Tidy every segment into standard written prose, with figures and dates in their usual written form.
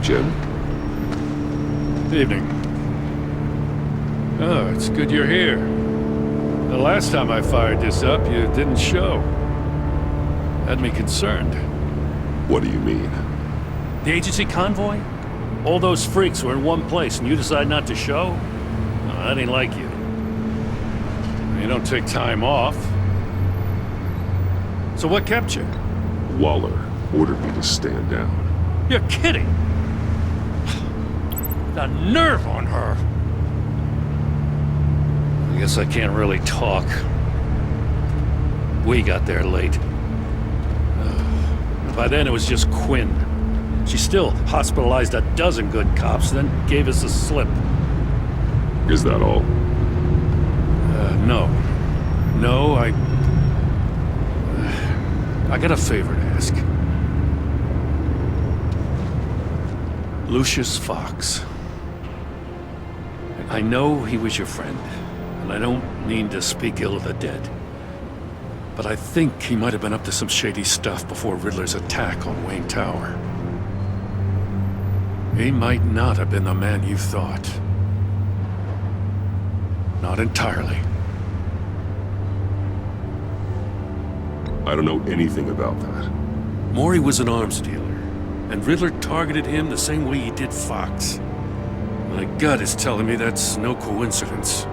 Jim? Evening. Oh, it's good you're here. The last time I fired this up, you didn't show. Had me concerned. What do you mean? The agency convoy? All those freaks were in one place and you decide not to show? No, that ain't like you. You don't take time off. So what kept you? Waller ordered me to stand down. You're kidding! The nerve on her! I guess I can't really talk. We got there late. By then it was just Quinn. She still hospitalized a dozen good cops, then gave us the slip. Is that all? No. No, I got a favor to ask. Lucius Fox. I know he was your friend, and I don't mean to speak ill of the dead. But I think he might have been up to some shady stuff before Riddler's attack on Wayne Tower. He might not have been the man you thought. Not entirely. I don't know anything about that. Maury was an arms dealer, and Riddler targeted him the same way he did Fox. My gut is telling me that's no coincidence.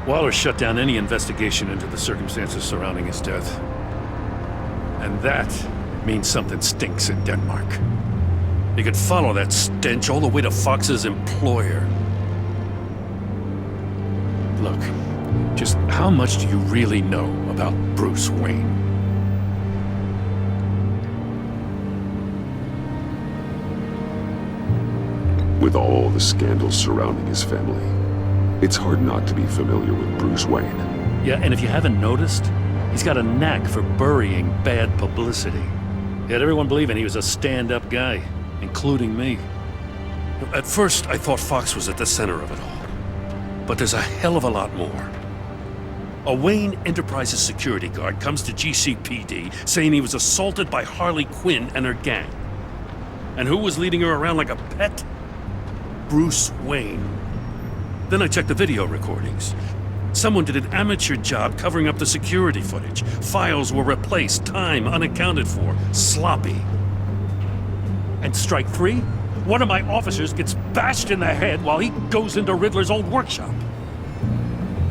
Waller shut down any investigation into the circumstances surrounding his death. And that means something stinks in Denmark. You could follow that stench all the way to Fox's employer. Look, just how much do you really know about Bruce Wayne? With all the scandals surrounding his family, it's hard not to be familiar with Bruce Wayne. Yeah, and if you haven't noticed, he's got a knack for burying bad publicity. He had everyone believing he was a stand-up guy, including me. At first, I thought Fox was at the center of it all. But there's a hell of a lot more. A Wayne Enterprises security guard comes to GCPD saying he was assaulted by Harley Quinn and her gang. And who was leading her around like a pet? Bruce Wayne. Then I checked the video recordings. Someone did an amateur job covering up the security footage. Files were replaced, time unaccounted for, sloppy. And strike three? One of my officers gets bashed in the head while he goes into Riddler's old workshop.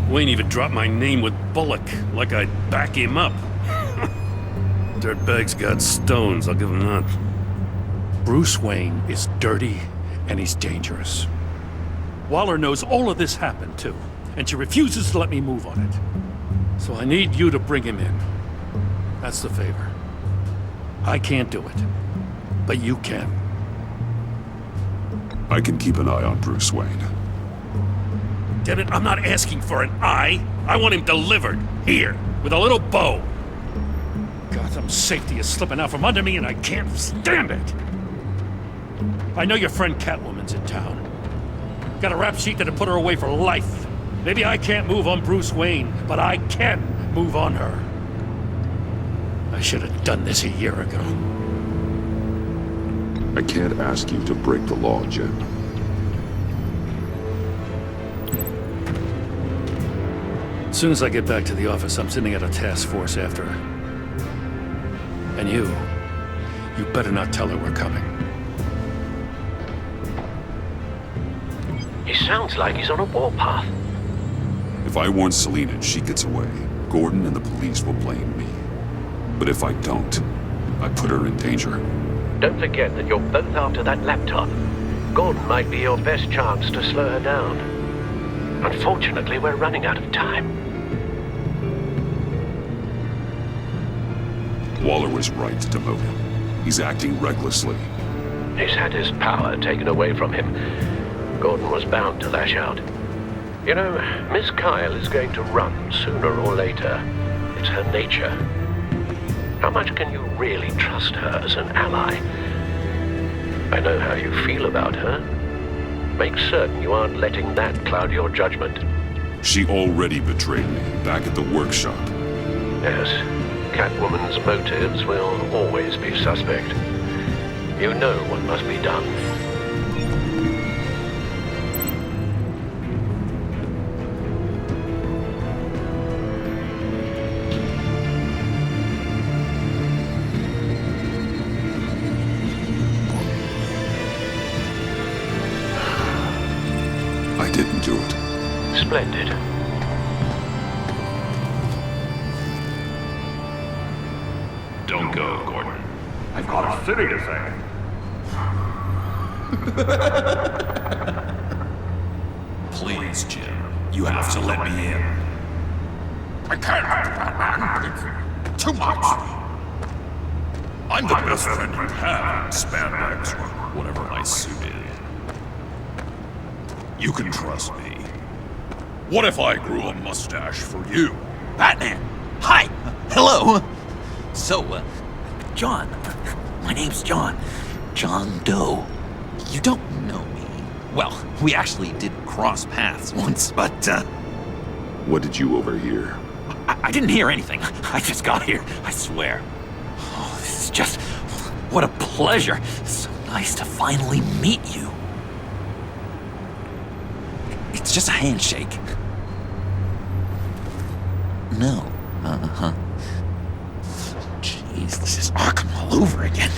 Wayne even dropped my name with Bullock, like I'd back him up. Dirtbag's got stones, I'll give him that. Bruce Wayne is dirty and he's dangerous. Waller knows all of this happened too, and she refuses to let me move on it. So I need you to bring him in. That's the favor. I can't do it, but you can. I can keep an eye on Bruce Wayne. Damn it, I'm not asking for an eye. I want him delivered, here, with a little bow. Gotham's safety is slipping out from under me and I can't stand it. I know your friend Catwoman's in town. Got a rap sheet that'll put her away for life. Maybe I can't move on Bruce Wayne, but I can move on her. I should have done this a year ago. I can't ask you to break the law, Jim. As soon as I get back to the office, I'm sending out a task force after her. And you better not tell her we're coming. He sounds like he's on a warpath. If I warn Selina and she gets away, Gordon and the police will blame me. But if I don't, I put her in danger. Don't forget that you're both after that laptop. Gordon might be your best chance to slow her down. Unfortunately, we're running out of time. Waller was right to demote him. He's acting recklessly. He's had his power taken away from him. Gordon was bound to lash out. You know, Miss Kyle is going to run sooner or later. It's her nature. How much can you really trust her as an ally? I know how you feel about her. Make certain you aren't letting that cloud your judgment. She already betrayed me back at the workshop. Yes, Catwoman's motives will always be suspect. You know what must be done. I didn't do it. Splendid. Don't go, Gordon. I've got a city to save. Please, Jim. You have to let me in. I can't, Batman. It's too much. I'm the best friend you have in spandex or whatever my suit is. You can trust me. What if I grew a mustache for you? Batman! Hi! Hello! So, John. My name's John. John Doe. You don't know me. Well, we actually did cross paths once, but, What did you overhear? I didn't hear anything. I just got here, I swear. Oh, this is just... what a pleasure. So nice to finally meet you. It's just a handshake. No. Uh-huh. Jeez, this is Arkham all over again.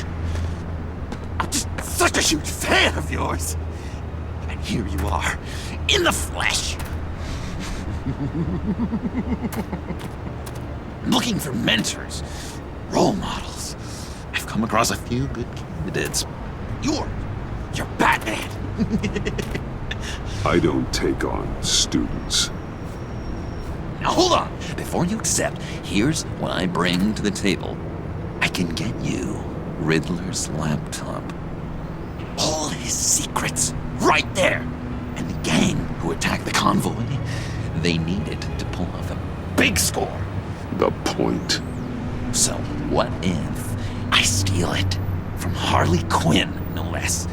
I'm just such a huge fan of yours. And here you are, in the flesh. Looking for mentors, role models. I've come across a few good candidates. You're Batman. I don't take on students. Now hold on. Before you accept, here's what I bring to the table. I can get you Riddler's laptop. All his secrets, right there. And the gang who attacked the convoy, they needed to pull off a big score. The point. So what if I steal it from Harley Quinn, no less,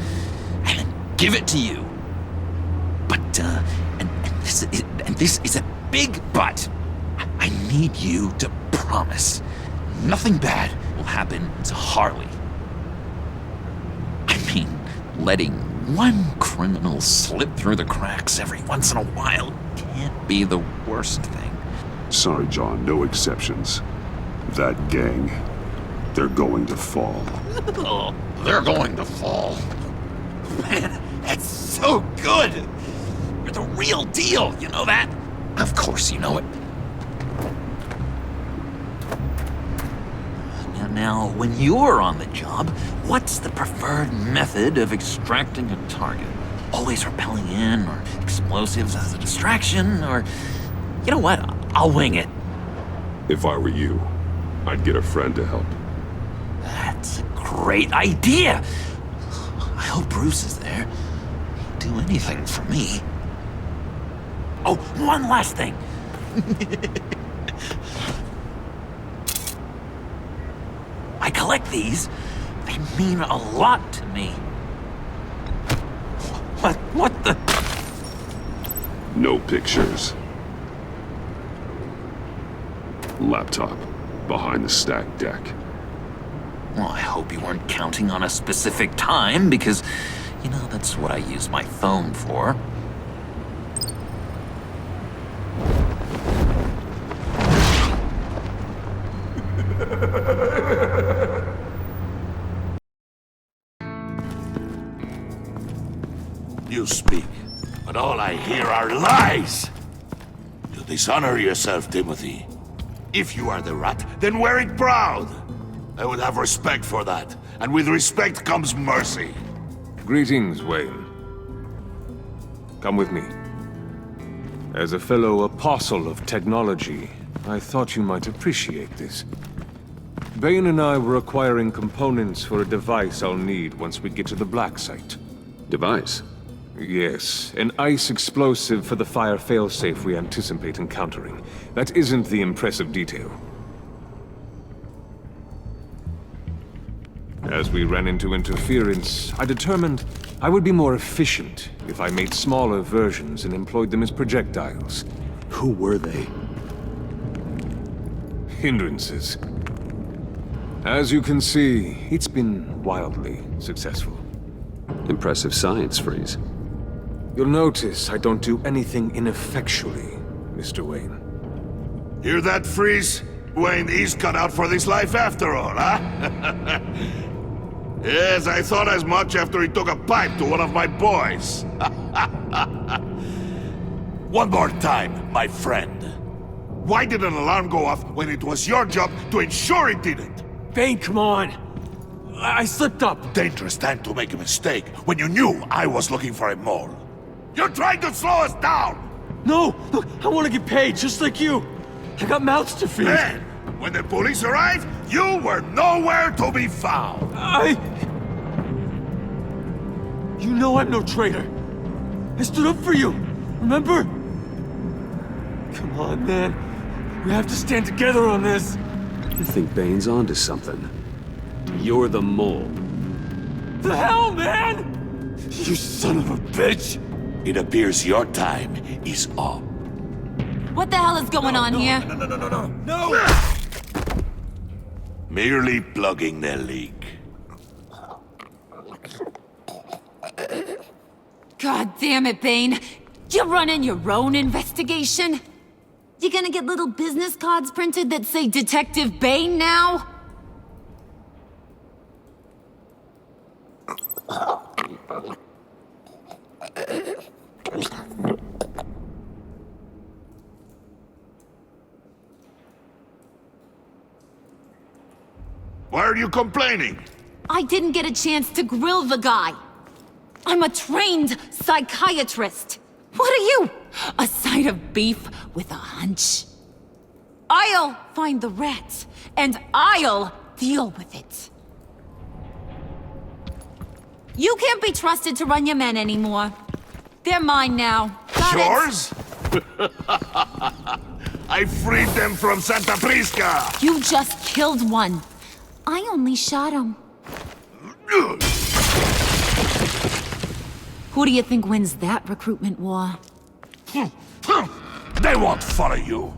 and then give it to you? But, and this is a big but. I need you to promise nothing bad will happen to Harley. I mean, letting one criminal slip through the cracks every once in a while can't be the worst thing. Sorry, John, no exceptions. That gang, they're going to fall. Oh, they're going to fall. Man, that's so good. You're the real deal, you know that? Of course you know it. Now, when you're on the job, what's the preferred method of extracting a target? Always rappelling in, or explosives as a distraction, or... You know what? I'll wing it. If I were you, I'd get a friend to help. That's a great idea. I hope Bruce is there. He'd do anything for me. Oh, one last thing. I collect these. They mean a lot to me. What the? No pictures. Laptop behind the stacked deck. Well, I hope you weren't counting on a specific time, because, you know, that's what I use my phone for. You speak, but all I hear are lies! You dishonor yourself, Timothy. If you are the rat, then wear it proud! I would have respect for that, and with respect comes mercy. Greetings, Wayne. Come with me. As a fellow apostle of technology, I thought you might appreciate this. Bane and I were acquiring components for a device I'll need once we get to the Black Site. Device? Yes, an ice explosive for the fire failsafe we anticipate encountering. That isn't the impressive detail. As we ran into interference, I determined I would be more efficient if I made smaller versions and employed them as projectiles. Who were they? Hindrances. As you can see, it's been wildly successful. Impressive science, Freeze. You'll notice I don't do anything ineffectually, Mr. Wayne. Hear that, Freeze? Wayne is cut out for this life after all, huh? Yes, I thought as much after he took a pipe to one of my boys. One more time, my friend. Why did an alarm go off when it was your job to ensure it didn't? Bane, come on! I slipped up! Dangerous time to make a mistake when you knew I was looking for a mole. You're trying to slow us down! No! Look, I want to get paid, just like you! I got mouths to feed! Then, when the police arrived, you were nowhere to be found! You know I'm no traitor! I stood up for you, remember? Come on, man. We have to stand together on this! I think Bane's onto something. You're the mole. The hell, man! You son of a bitch! It appears your time is up. What the hell is going on here? No! Merely plugging the leak. God damn it, Bane. You're running your own investigation? You gonna get little business cards printed that say Detective Bane now? Why are you complaining? I didn't get a chance to grill the guy. I'm a trained psychiatrist. What are you? A side of beef with a hunch? I'll find the rat, and I'll deal with it. You can't be trusted to run your men anymore. They're mine now. Got it? Yours? I freed them from Santa Prisca! You just killed one. I only shot him. Who do you think wins that recruitment war? They won't follow you.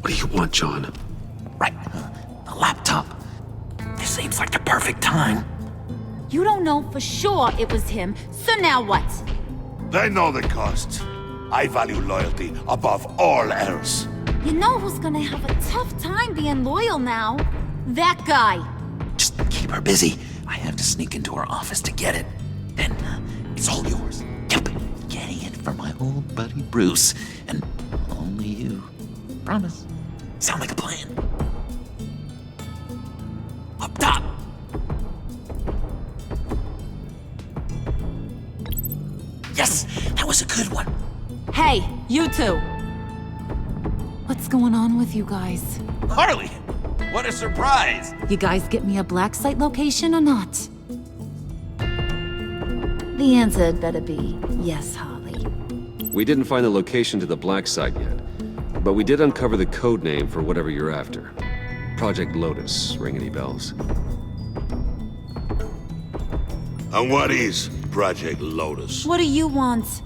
What do you want, John? Right, the laptop. This seems like the perfect time. You don't know for sure it was him, so now what? They know the cost. I value loyalty above all else. You know who's gonna have a tough time being loyal now? That guy. Just keep her busy. I have to sneak into her office to get it. Then it's all yours. Yep, getting it for my old buddy Bruce, and only you. Promise. Sound like a plan? Up top. Yes, that was a good one. Hey, you two. What's going on with you guys? Harley, what a surprise. You guys get me a black site location or not? The answer had better be yes, Harley. We didn't find the location to the black site yet, but we did uncover the code name for whatever you're after. Project Lotus. Ring any bells? And what is Project Lotus? What do you want?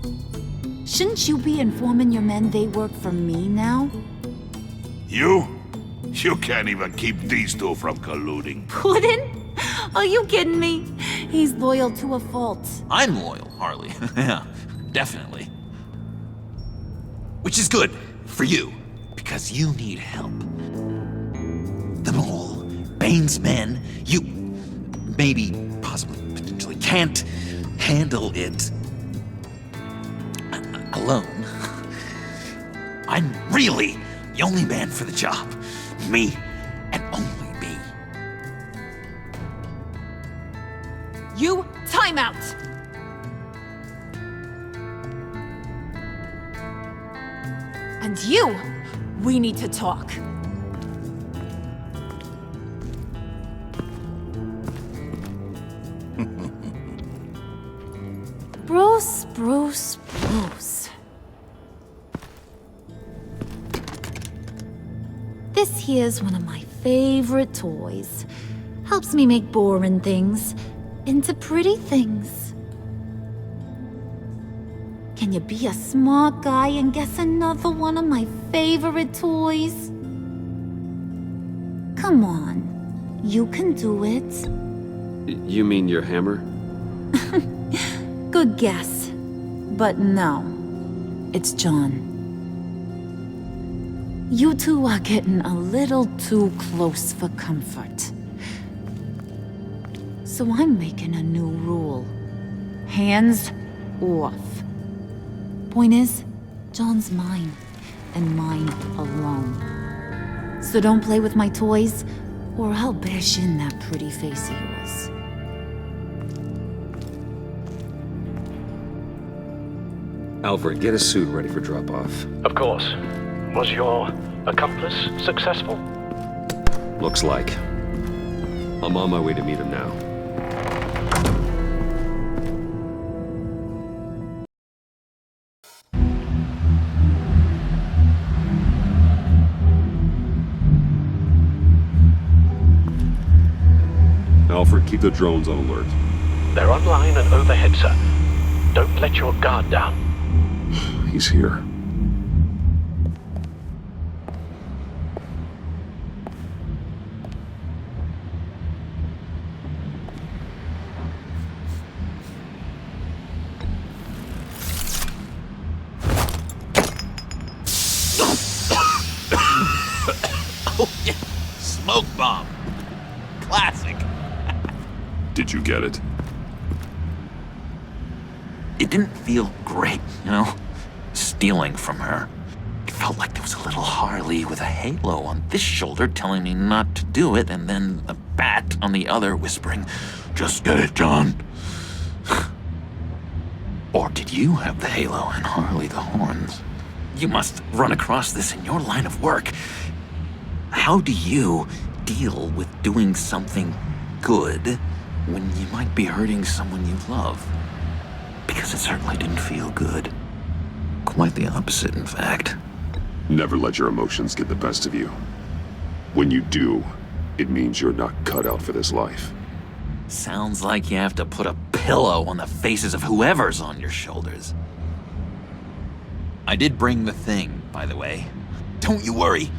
Shouldn't you be informing your men they work for me now? You? You can't even keep these two from colluding. Puddin'? Are you kidding me? He's loyal to a fault. I'm loyal, Harley. Yeah, definitely. Which is good for you, because you need help. The mole, Bane's men, you maybe, possibly, potentially can't handle it alone. I'm really the only man for the job. Me and only me. You time out! And you, we need to talk. Bruce. This here's one of my favorite toys. Helps me make boring things into pretty things. Can you be a a smart guy and guess another one of my favorite toys? Come on. You can do it. You mean your hammer? Good guess. But no. It's John. You two are getting a little too close for comfort. So I'm making a new rule. Hands off. Point is, John's mine, and mine alone. So don't play with my toys, or I'll bash in that pretty face of yours. Alfred, get a suit ready for drop-off. Of course. Was your accomplice successful? Looks like. I'm on my way to meet him now. Alfred, keep the drones on alert. They're online and overhead, sir. Don't let your guard down. He's here. Oh, yeah. Smoke bomb. Classic. Did you get it? It didn't feel great, you know? Stealing from her. It felt like there was a little Harley with a halo on this shoulder telling me not to do it, and then a bat on the other whispering, "Just get it, John." Or did you have the halo and Harley the horns? You must run across this in your line of work. How do you deal with doing something good when you might be hurting someone you love? Because it certainly didn't feel good. Quite the opposite, in fact. Never let your emotions get the best of you. When you do, it means you're not cut out for this life. Sounds like you have to put a pillow on the faces of whoever's on your shoulders. I did bring the thing, by the way. Don't you worry.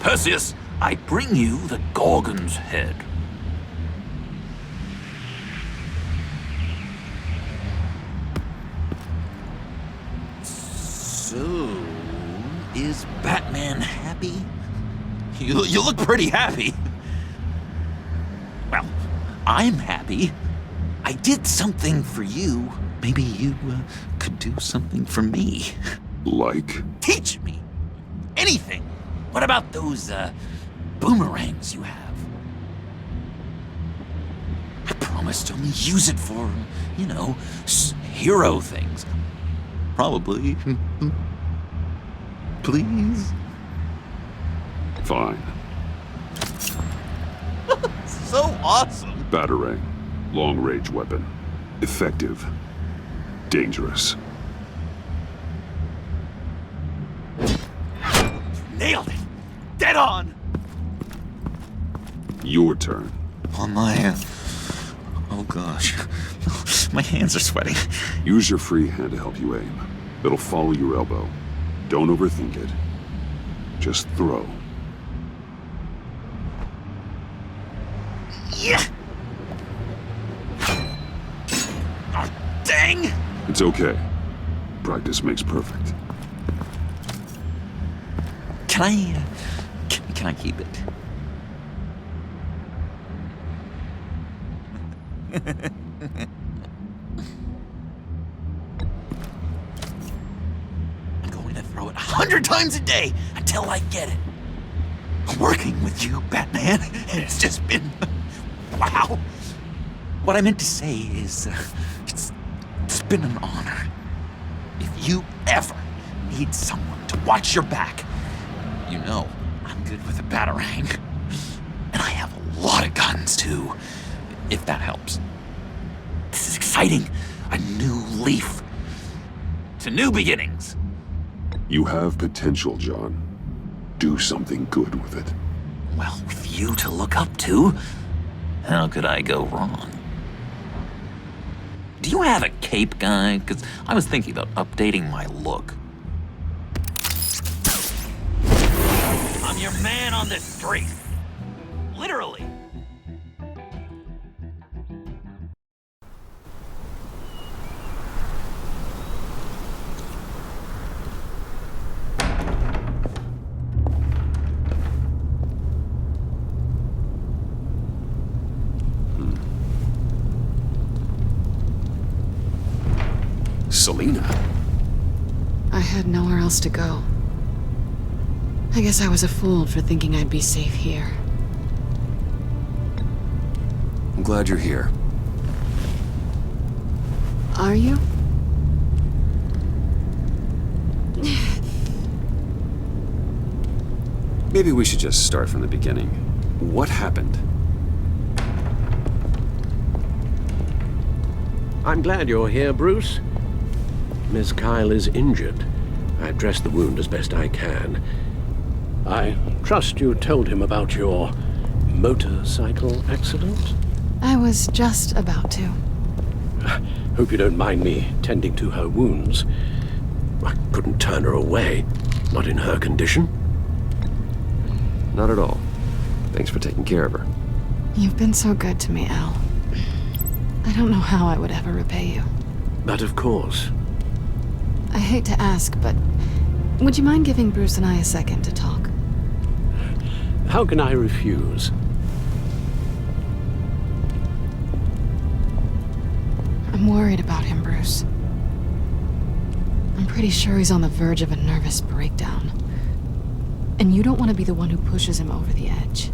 Perseus, I bring you the Gorgon's head. So, is Batman happy? You look pretty happy. Well, I'm happy. I did something for you. Maybe you could do something for me. Like? Teach me. Anything. What about those boomerangs you have? I promise to only use it for, you know, hero things. Probably. Please? Fine. So awesome. Batarang. Long-range weapon. Effective. Dangerous. Nailed it. Dead on. Your turn. On my... Oh gosh. My hands are sweating. Use your free hand to help you aim. It'll follow your elbow. Don't overthink it. Just throw. Yeah. Oh, dang! It's okay. Practice makes perfect. Can I... Can I keep it? I'm going to throw it 100 times a day until I get it. Working with you, Batman, it's just been... wow. What I meant to say is, it's been an honor. If you ever need someone to watch your back, you know I'm good with a batarang. And I have a lot of guns, too, if that helps. This is exciting. A new leaf. To new beginnings. You have potential, John. Do something good with it. Well, with you to look up to, how could I go wrong? Do you have a cape, guy? Because I was thinking about updating my look. I'm I'm your man on the street. Literally. Selena? I had nowhere else to go. I guess I was a fool for thinking I'd be safe here. I'm glad you're here. Are you? Maybe we should just start from the beginning. What happened? I'm glad you're here, Bruce. Miss Kyle is injured. I've dressed the wound as best I can. I trust you told him about your motorcycle accident? I was just about to. Hope you don't mind me tending to her wounds. I couldn't turn her away, not in her condition. Not at all. Thanks for taking care of her. You've been so good to me, Al. I don't know how I would ever repay you. But of course. I hate to ask, but would you mind giving Bruce and I a second to talk? How can I refuse? I'm worried about him, Bruce. I'm pretty sure he's on the verge of a nervous breakdown. And you don't want to be the one who pushes him over the edge.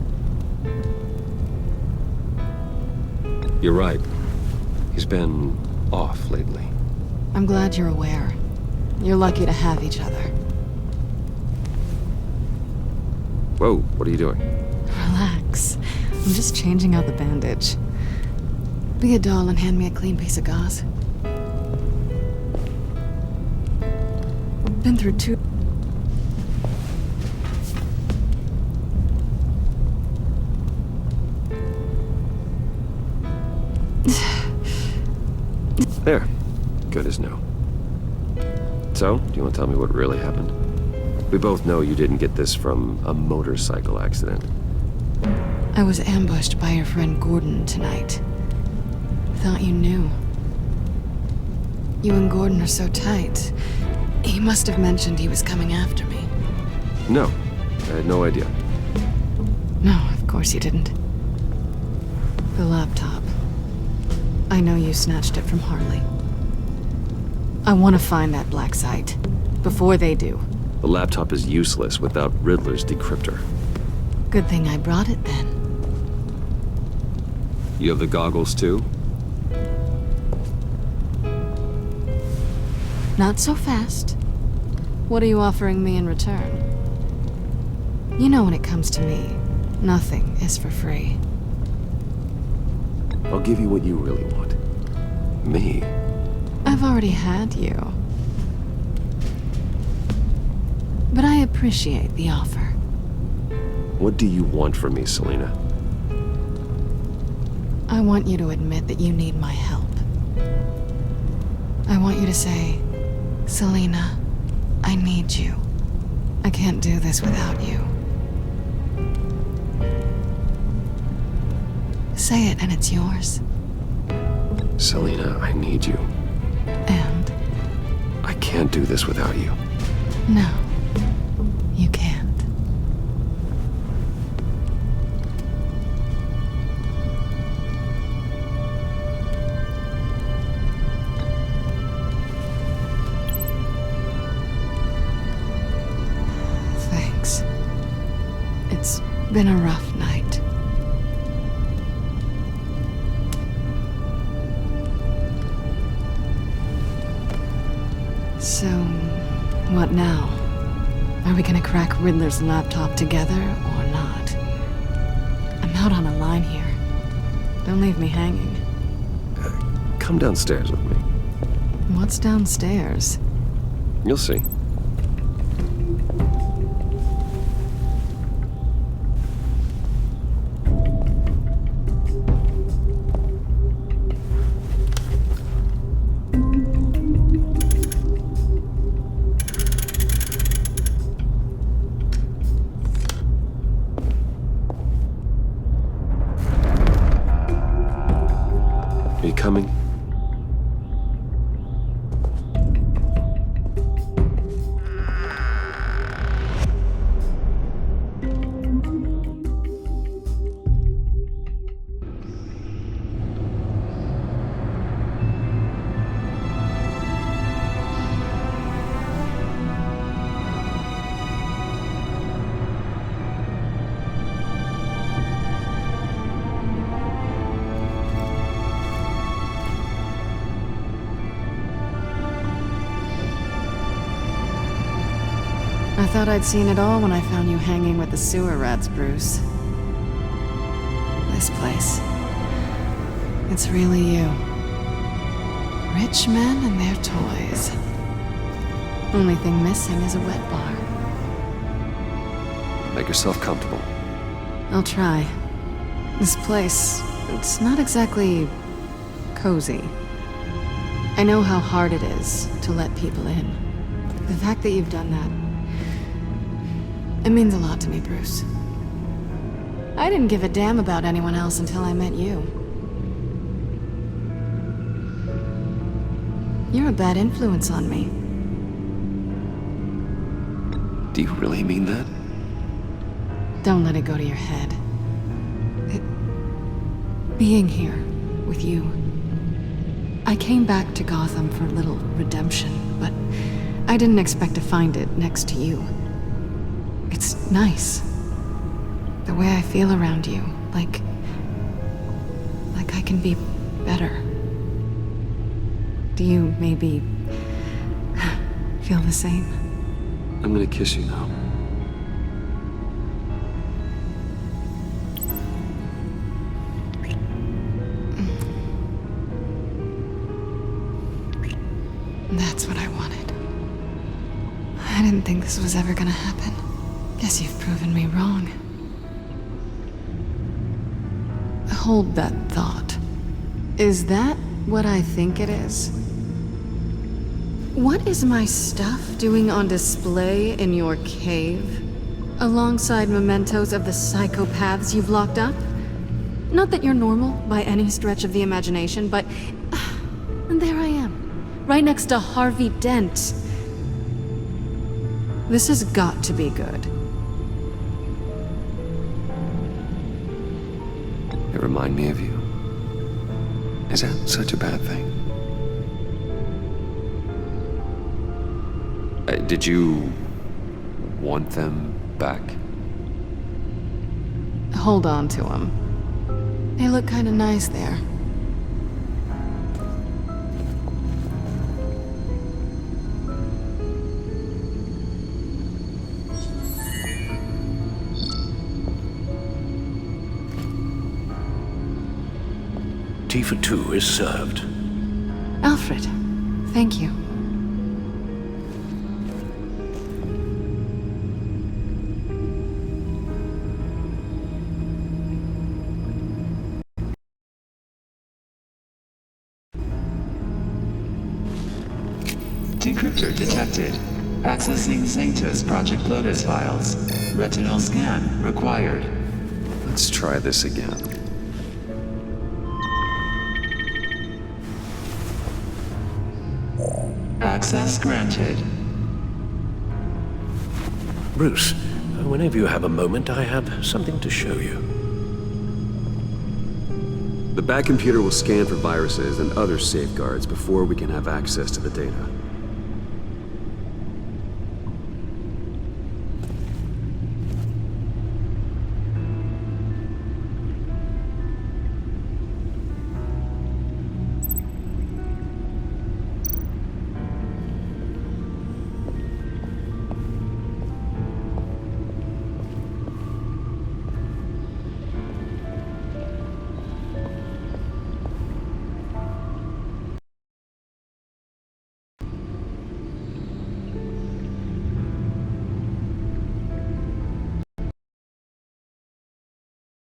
You're right. He's been off lately. I'm glad you're aware. You're lucky to have each other. Whoa, what are you doing? Relax. I'm just changing out the bandage. Be a doll and hand me a clean piece of gauze. Been through two... There. Good as new. So, do you want to tell me what really happened? We both know you didn't get this from a motorcycle accident. I was ambushed by your friend Gordon tonight. Thought you knew. You and Gordon are so tight. He must have mentioned he was coming after me. No, I had no idea. No, of course you didn't. The laptop. I know you snatched it from Harley. I want to find that black site. Before they do. The laptop is useless without Riddler's decryptor. Good thing I brought it then. You have the goggles too? Not so fast. What are you offering me in return? You know when it comes to me, nothing is for free. I'll give you what you really want. Me? I've already had you. But I appreciate the offer. What do you want from me, Selena? I want you to admit that you need my help. I want you to say, Selena, I need you. I can't do this without you. Say it and it's yours. Selena, I need you. And? I can't do this without you. No, you can't. Thanks. It's been a rough night. So, what now? Are we gonna crack Riddler's laptop together or not? I'm out on a line here. Don't leave me hanging. Come downstairs with me. What's downstairs? You'll see. I thought I'd seen it all when I found you hanging with the sewer rats, Bruce. This place. It's really you. Rich men and their toys. Only thing missing is a wet bar. Make yourself comfortable. I'll try. This place, it's not exactly cozy. I know how hard it is to let people in. The fact that you've done that, it means a lot to me, Bruce. I didn't give a damn about anyone else until I met you. You're a bad influence on me. Do you really mean that? Don't let it go to your head. Being here with you. I came back to Gotham for a little redemption, but I didn't expect to find it next to you. It's nice. The way I feel around you, like I can be better. Do you maybe feel the same? I'm gonna kiss you now. That's what I wanted. I didn't think this was ever gonna happen. Guess you've proven me wrong. Hold that thought. Is that what I think it is? What is my stuff doing on display in your cave? Alongside mementos of the psychopaths you've locked up? Not that you're normal by any stretch of the imagination, but... and there I am, right next to Harvey Dent. This has got to be good. They remind me of you. Is that such a bad thing? Did you want them back? Hold on to them. They look kind of nice there. Tea for two is served. Alfred, thank you. Decryptor detected. Accessing Sanctus Project Lotus files. Retinal scan required. Let's try this again. Access granted. Bruce, whenever you have a moment, I have something to show you. The back computer will scan for viruses and other safeguards before we can have access to the data.